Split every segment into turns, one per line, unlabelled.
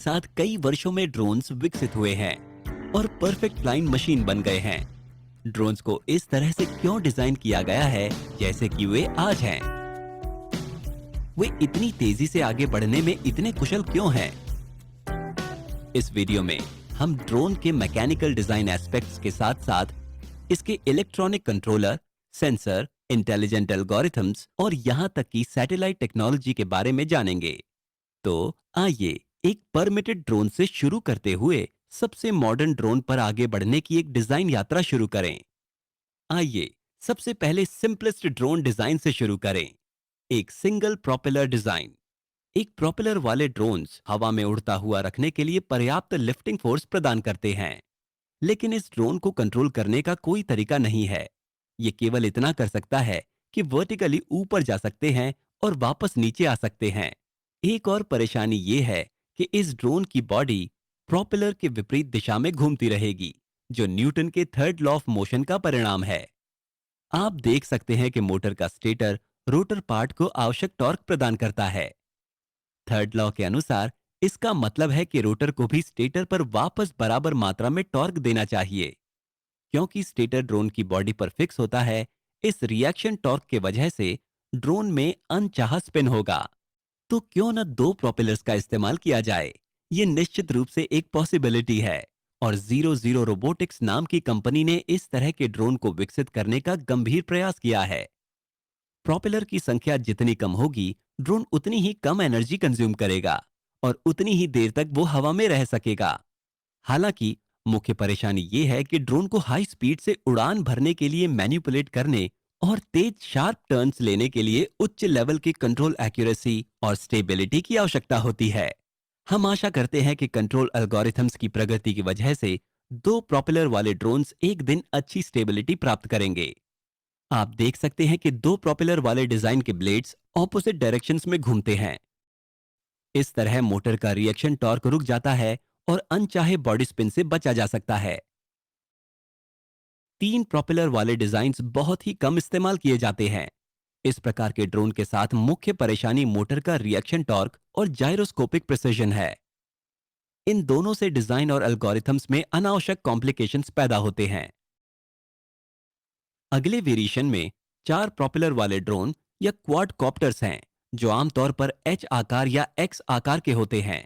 साथ कई वर्षों में ड्रोन्स विकसित हुए हैं और परफेक्ट फ्लाइंग मशीन बन गए हैं। ड्रोन्स को इस तरह से क्यों डिजाइन किया गया है जैसे कि वे आज हैं? वे इतनी तेजी से आगे बढ़ने में इतने कुशल क्यों हैं? इस वीडियो में हम ड्रोन के मैकेनिकल डिजाइन एस्पेक्ट्स के साथ साथ इसके electronic controller, sensor, intelligent algorithms और यहां तक कि सैटेलाइट टेक्नोलॉजी के बारे में जानेंगे। तो आइए एक परमिटेड ड्रोन से शुरू करते हुए सबसे मॉडर्न ड्रोन पर आगे बढ़ने की एक डिजाइन यात्रा शुरू करें। आइए सबसे पहले सिंपलेस्ट ड्रोन डिजाइन से शुरू करें, एक सिंगल प्रोपेलर डिजाइन। एक प्रोपेलर वाले ड्रोन्स हवा में उड़ता हुआ रखने के लिए पर्याप्त लिफ्टिंग फोर्स प्रदान करते हैं, लेकिन इस ड्रोन को कंट्रोल करने का कोई तरीका नहीं है। ये केवल इतना कर सकता है कि वर्टिकली ऊपर जा सकते हैं और वापस नीचे आ सकते हैं। एक और परेशानी ये है कि इस ड्रोन की बॉडी प्रोपेलर के विपरीत दिशा में घूमती रहेगी, जो न्यूटन के थर्ड लॉ ऑफ मोशन का परिणाम है। आप देख सकते हैं कि मोटर का स्टेटर रोटर पार्ट को आवश्यक टॉर्क प्रदान करता है। थर्ड लॉ के अनुसार इसका मतलब है कि रोटर को भी स्टेटर पर वापस बराबर मात्रा में टॉर्क देना चाहिए। क्योंकि स्टेटर ड्रोन की बॉडी पर फिक्स होता है, इस रिएक्शन टॉर्क के वजह से ड्रोन में अनचाहा स्पिन होगा। तो क्यों न दो प्रोपेलर्स का इस्तेमाल किया जाए? ये निश्चित रूप से एक पॉसिबिलिटी है और 00 रोबोटिक्स नाम की कंपनी ने इस तरह के ड्रोन को विकसित करने का गंभीर प्रयास किया है। प्रोपेलर की संख्या जितनी कम होगी, ड्रोन उतनी ही कम एनर्जी कंज्यूम करेगा और उतनी ही देर तक वो हवा में रह सकेगा। हालांकि मुख्य परेशानी ये है कि ड्रोन को हाई स्पीड से उड़ान भरने के लिए मैनिपुलेट करने और तेज शार्प टर्न्स लेने के लिए उच्च लेवल की कंट्रोल एक्यूरेसी और स्टेबिलिटी की आवश्यकता होती है। हम आशा करते हैं कि कंट्रोल एल्गोरिथम्स की प्रगति की वजह से दो प्रोपेलर वाले ड्रोन्स एक दिन अच्छी स्टेबिलिटी प्राप्त करेंगे। आप देख सकते हैं कि दो प्रोपेलर वाले डिजाइन के ब्लेड्स ऑपोजिट डायरेक्शंस में घूमते हैं। इस तरह मोटर का रिएक्शन टॉर्क रुक जाता है और अनचाहे बॉडी स्पिन से बचा जा सकता है। तीन प्रोपेलर वाले डिजाइन्स बहुत ही कम इस्तेमाल किए जाते हैं। इस प्रकार के ड्रोन के साथ मुख्य परेशानी मोटर का रिएक्शन टॉर्क और जायरोस्कोपिक प्रिसिजन है। इन दोनों से डिजाइन और एल्गोरिथम्स में अनावश्यक कॉम्प्लिकेशंस पैदा होते हैं। अगले वेरिएशन में चार प्रोपेलर वाले ड्रोन या क्वाडकॉप्टर्स हैं, जो आमतौर पर एच आकार या एक्स आकार के होते हैं।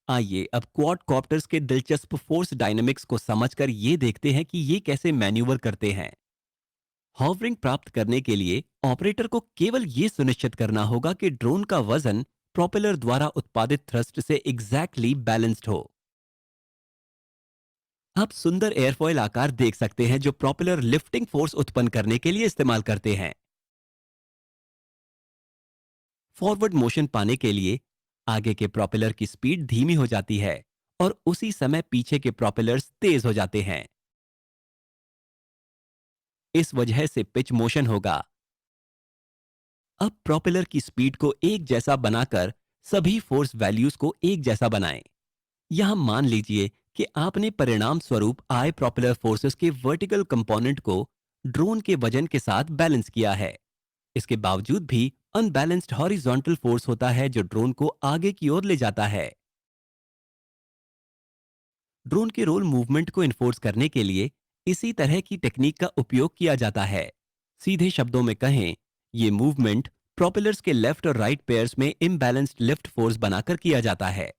आइए अब क्वाडकॉप्टर्स के दिलचस्प फोर्स डायनेमिक्स को समझकर ये देखते हैं कि ये कैसे मैन्यूवर करते हैं। हॉवरिंग प्राप्त करने के लिए ऑपरेटर को केवल ये सुनिश्चित करना होगा कि ड्रोन का वजन प्रोपेलर द्वारा उत्पादित थ्रस्ट से एग्जैक्टली बैलेंस्ड हो। आप सुंदर एयरफॉयल आकार देख सकते हैं जो प्रोपेलर लिफ्टिंग फोर्स उत्पन्न करने के लिए इस्तेमाल करते हैं। फॉरवर्ड मोशन पाने के लिए आगे के प्रोपेलर की स्पीड धीमी हो जाती है और उसी समय पीछे के प्रोपेलर्स तेज हो जाते हैं। इस वजह से पिच मोशन होगा। अब प्रोपेलर की स्पीड को एक जैसा बनाकर सभी फोर्स वैल्यूज को एक जैसा बनाएं। यहां मान लीजिए कि आपने परिणाम स्वरूप आए प्रोपेलर फोर्सेस के वर्टिकल कंपोनेंट को ड्रोन के वजन के साथ बैलेंस किया है। इसके बावजूद भी अनबैलेंस्ड हॉरिजॉन्टल फोर्स होता है जो ड्रोन को आगे की ओर ले जाता है। ड्रोन के रोल मूवमेंट को इन्फोर्स करने के लिए इसी तरह की टेक्निक का उपयोग किया जाता है। सीधे शब्दों में कहें, ये मूवमेंट प्रोपेलर्स के लेफ्ट और राइट पेयर्स में इम्बैलेंस्ड लिफ्ट फोर्स बनाकर किया जाता है।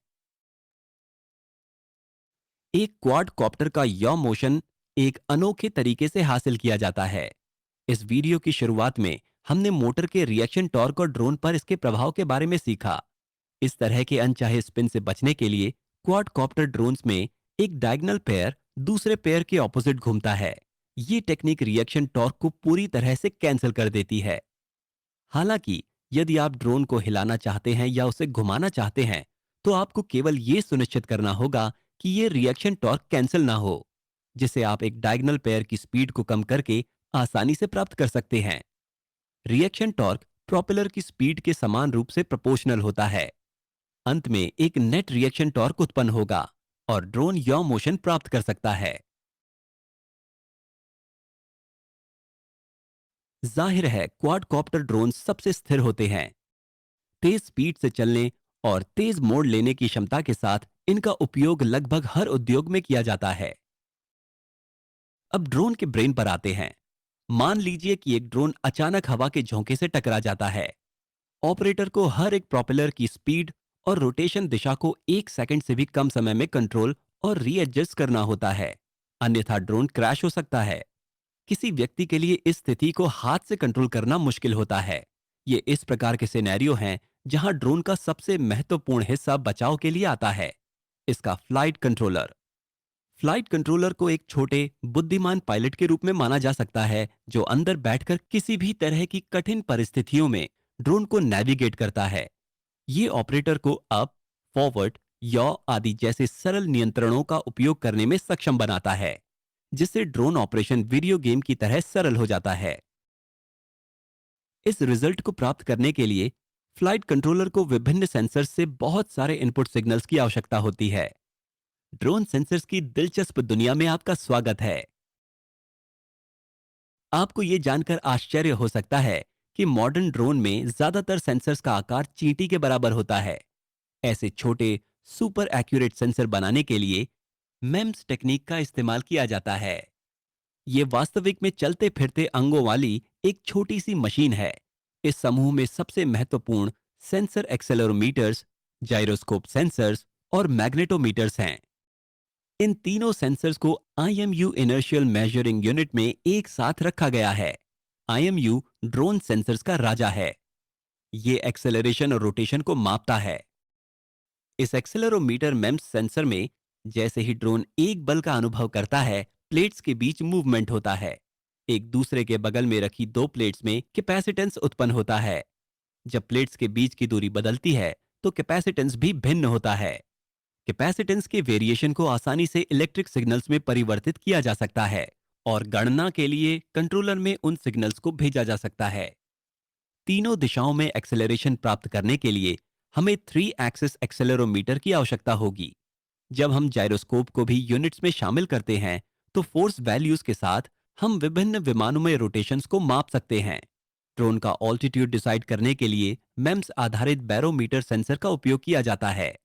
एक क्वाड कॉप्टर का यॉ मोशन एक अनोखे तरीके से हासिल किया जाता है। इस वीडियो की शुरुआत में हमने मोटर के रिएक्शन टॉर्क और ड्रोन पर इसके प्रभाव के बारे में सीखा। इस तरह के अनचाहे स्पिन से बचने के लिए क्वाड कॉप्टर ड्रोन्स में एक डायगोनल पेयर दूसरे पेयर के ऑपोजिट घूमता है। ये टेक्निक रिएक्शन टॉर्क को पूरी तरह से कैंसिल कर देती है। हालांकि यदि आप ड्रोन को हिलाना चाहते हैं या उसे घुमाना चाहते हैं, तो आपको केवल ये सुनिश्चित करना होगा कि ये रिएक्शन टॉर्क कैंसिल ना हो, जिसे आप एक डायगोनल पेयर की स्पीड को कम करके आसानी से प्राप्त कर सकते हैं। रिएक्शन टॉर्क प्रोपेलर की स्पीड के समान रूप से प्रोपोर्शनल होता है। अंत में एक नेट रिएक्शन टॉर्क उत्पन्न होगा और ड्रोन यौ मोशन प्राप्त कर सकता है। जाहिर है क्वाडकॉप्टर ड्रोन सबसे स्थिर होते हैं। तेज स्पीड से चलने और तेज मोड़ लेने की क्षमता के साथ इनका उपयोग लगभग हर उद्योग में किया जाता है। अब ड्रोन के ब्रेन पर आते हैं। मान लीजिए कि एक ड्रोन अचानक हवा के झोंके से टकरा जाता है। ऑपरेटर को हर एक प्रोपेलर की स्पीड और रोटेशन दिशा को 1 सेकंड से भी कम समय में कंट्रोल और रीएडजस्ट करना होता है, अन्यथा ड्रोन क्रैश हो सकता है। किसी व्यक्ति के लिए इस स्थिति को हाथ से कंट्रोल करना मुश्किल होता है। ये इस प्रकार के सिनेरियो हैं जहां ड्रोन का सबसे महत्वपूर्ण हिस्सा बचाव के लिए आता है, इसका फ्लाइट कंट्रोलर। फ्लाइट कंट्रोलर को एक छोटे बुद्धिमान पायलट के रूप में माना जा सकता है, जो अंदर बैठकर किसी भी तरह की कठिन परिस्थितियों में ड्रोन को नेविगेट करता है। ये ऑपरेटर को अप, फॉरवर्ड, याव आदि जैसे सरल नियंत्रणों का उपयोग करने में सक्षम बनाता है, जिससे ड्रोन ऑपरेशन वीडियो गेम की तरह सरल हो जाता है। इस रिजल्ट को प्राप्त करने के लिए फ्लाइट कंट्रोलर को विभिन्न सेंसर्स से बहुत सारे इनपुट सिग्नल्स की आवश्यकता होती है। ड्रोन सेंसर्स की दिलचस्प दुनिया में आपका स्वागत है। आपको ये जानकर आश्चर्य हो सकता है कि मॉडर्न ड्रोन में ज्यादातर सेंसर्स का आकार चींटी के बराबर होता है। ऐसे छोटे सुपर एक्यूरेट सेंसर बनाने के लिए मेम्स टेक्निक का इस्तेमाल किया जाता है। ये वास्तविक में चलते फिरते अंगों वाली एक छोटी सी मशीन है। इस समूह में सबसे महत्वपूर्ण सेंसर एक्सेलेरोमीटर्स, जाइरोस्कोप सेंसर्स और मैग्नेटोमीटर्स हैं। इन तीनों सेंसर्स को IMU इनर्शियल मेजरिंग यूनिट में एक साथ रखा गया है। IMU ड्रोन सेंसर्स का राजा है। ये एक्सेलरेशन और रोटेशन को मापता है। इस एक्सेलेरोमीटर मेम्स सेंसर में जैसे ही ड्रोन एक बल का अनुभव करता है, प्लेट्स के बीच मूवमेंट होता है। एक दूसरे के बगल में रखी दो प्लेट्स में कैपेसिटेंस उत्पन्न होता है। जब प्लेट्स के बीच की दूरी बदलती है, तो कैपेसिटेंस भी भिन्न होता है। कैपेसिटेंस के वेरिएशन को आसानी से इलेक्ट्रिक सिग्नल्स में परिवर्तित किया जा सकता है और गणना के लिए कंट्रोलर में उन सिग्नल्स को भेजा जा सकता है। तीनों दिशाओं में एक्सेलरेशन प्राप्त करने के लिए हमें 3 एक्सिस एक्सेलेरोमीटर की आवश्यकता होगी। जब हम जाइरोस्कोप को भी यूनिट्स में शामिल करते हैं, तो फोर्स वैल्यूज के साथ हम विभिन्न विमानों में रोटेशंस को माप सकते हैं। ड्रोन का ऑल्टीट्यूड डिसाइड करने के लिए मेम्स आधारित बैरोमीटर सेंसर का उपयोग किया जाता है।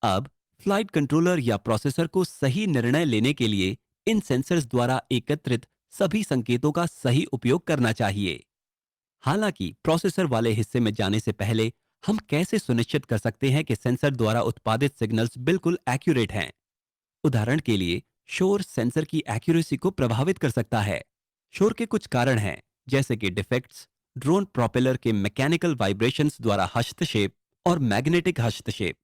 अब फ्लाइट कंट्रोलर या प्रोसेसर को सही निर्णय लेने के लिए इन सेंसर्स द्वारा एकत्रित सभी संकेतों का सही उपयोग करना चाहिए। हालांकि प्रोसेसर वाले हिस्से में जाने से पहले हम कैसे सुनिश्चित कर सकते हैं कि सेंसर द्वारा उत्पादित सिग्नल्स बिल्कुल एक्यूरेट हैं। उदाहरण के लिए, शोर सेंसर की एक्यूरेसी को प्रभावित कर सकता है। शोर के कुछ कारण हैं, जैसे कि डिफेक्ट्स, ड्रोन प्रोपेलर के मैकेनिकल वाइब्रेशंस द्वारा हस्तक्षेप और मैग्नेटिक हस्तक्षेप।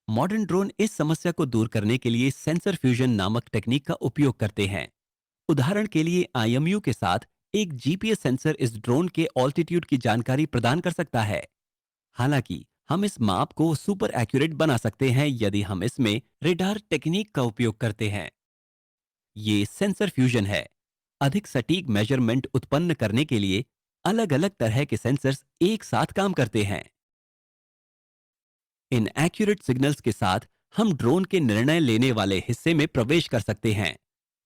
मॉडर्न ड्रोन इस समस्या को दूर करने के लिए सेंसर फ्यूजन नामक टेक्निक का उपयोग करते हैं। उदाहरण के लिए, IMU के साथ एक GPS सेंसर इस ड्रोन के ऑल्टीट्यूड की जानकारी प्रदान कर सकता है। हालांकि हम इस माप को सुपर एक्यूरेट बना सकते हैं यदि हम इसमें रेडार टेक्निक का उपयोग करते हैं। ये सेंसर फ्यूजन है। अधिक सटीक मेजरमेंट उत्पन्न करने के लिए अलग अलग तरह के सेंसर्स एक साथ काम करते हैं। इन एक्यूरेट सिग्नल्स के साथ हम ड्रोन के निर्णय लेने वाले हिस्से में प्रवेश कर सकते हैं।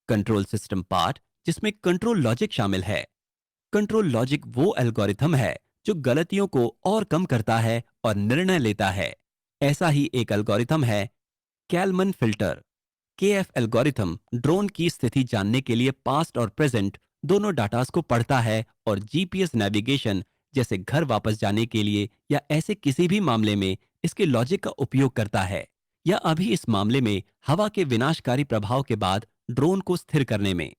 कंट्रोल सिस्टम पार्ट, जिसमें कंट्रोल लॉजिक शामिल है। कंट्रोल लॉजिक वो एल्गोरिथम है जो गलतियों को और कम करता है और निर्णय लेता है। ऐसा ही एक एल्गोरिथम है कैलमन फिल्टर। KF एल्गोरिथम ड्रोन की स्थिति जानने के लिए पास्ट और प्रेजेंट दोनों डाटास को पढ़ता है और GPS नेविगेशन जैसे घर वापस जाने के लिए या ऐसे किसी भी मामले में इसके लॉजिक का उपयोग करता है, या अभी इस मामले में हवा के विनाशकारी प्रभाव के बाद ड्रोन को स्थिर करने में।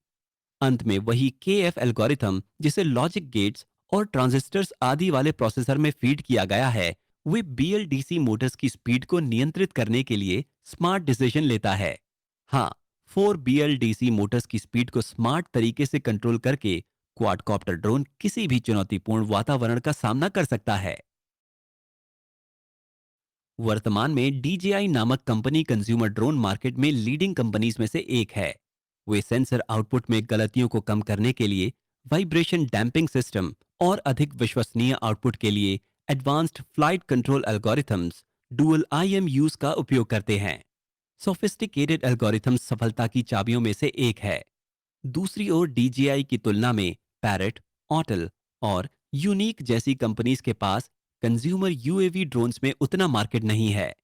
अंत में वही KF एल्गोरिथम जिसे लॉजिक गेट्स और ट्रांजिस्टर्स आदि वाले प्रोसेसर में फीड किया गया है, वे BLDC मोटर्स की स्पीड को नियंत्रित करने के लिए स्मार्ट डिसीजन लेता है। हाँ, 4 BLDC मोटर्स की स्पीड को स्मार्ट तरीके से कंट्रोल करके क्वाडकॉप्टर ड्रोन किसी भी चुनौतीपूर्ण वातावरण का सामना कर सकता है। वर्तमान में DJI नामक कंपनी कंज्यूमर ड्रोन मार्केट में लीडिंग कंपनीज में से एक है। वे सेंसर आउटपुट में गलतियों को कम करने के लिए वाइब्रेशन डैम्पिंग सिस्टम और अधिक विश्वसनीय आउटपुट के लिए advanced flight control algorithms, dual IMUs का उपयोग करते हैं। सोफिस्टिकेटेड एल्गोरिथम्स सफलता की चाबियों में से एक है। दूसरी ओर DJI की तुलना में पैरेट, ऑटल और यूनिक जैसी कंपनीज के पास कंज्यूमर UAV ड्रोन्स में उतना मार्केट नहीं है।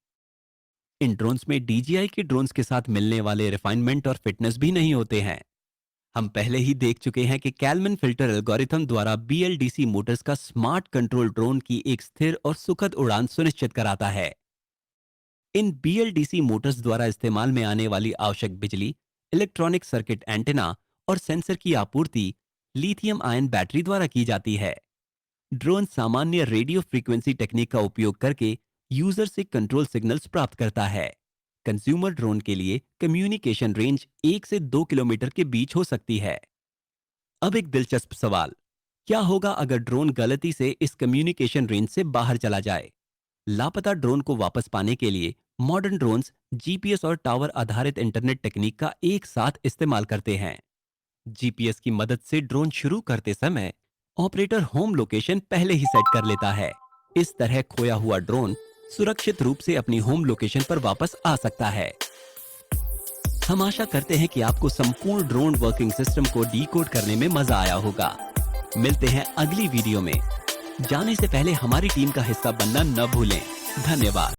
इन ड्रोन्स में DJI के ड्रोन्स के साथ मिलने वाले रिफाइनमेंट और फिटनेस भी नहीं होते हैं। हम पहले ही देख चुके हैं कि कैलमन फिल्टर एल्गोरिथम द्वारा BLDC मोटर्स का स्मार्ट कंट्रोल ड्रोन की एक स्थिर और सुखद उड़ान सुनिश्चित कराता है। इन BLDC मोटर्स द्वारा इस्तेमाल में आने वाली आवश्यक बिजली, इलेक्ट्रॉनिक सर्किट एंटेना और सेंसर की आपूर्ति लिथियम आयन बैटरी द्वारा की जाती है। ड्रोन सामान्य रेडियो फ्रीक्वेंसी टेक्निक का उपयोग करके यूजर से कंट्रोल सिग्नल्स प्राप्त करता है। कंज्यूमर ड्रोन के लिए कम्युनिकेशन रेंज 1 से 2 किलोमीटर के बीच हो सकती है। अब एक दिलचस्प सवाल, क्या होगा अगर ड्रोन गलती से इस कम्युनिकेशन रेंज से बाहर चला जाए? लापता ड्रोन को वापस पाने के लिए मॉडर्न ड्रोन्स GPS और टावर आधारित इंटरनेट टेक्निक का एक साथ इस्तेमाल करते हैं। GPS की मदद से ड्रोन शुरू करते समय ऑपरेटर होम लोकेशन पहले ही सेट कर लेता है। इस तरह खोया हुआ ड्रोन सुरक्षित रूप से अपनी होम लोकेशन पर वापस आ सकता है। हम आशा करते हैं कि आपको संपूर्ण ड्रोन वर्किंग सिस्टम को डीकोड करने में मजा आया होगा। मिलते हैं अगली वीडियो में। जाने से पहले हमारी टीम का हिस्सा बनना न भूलें। धन्यवाद।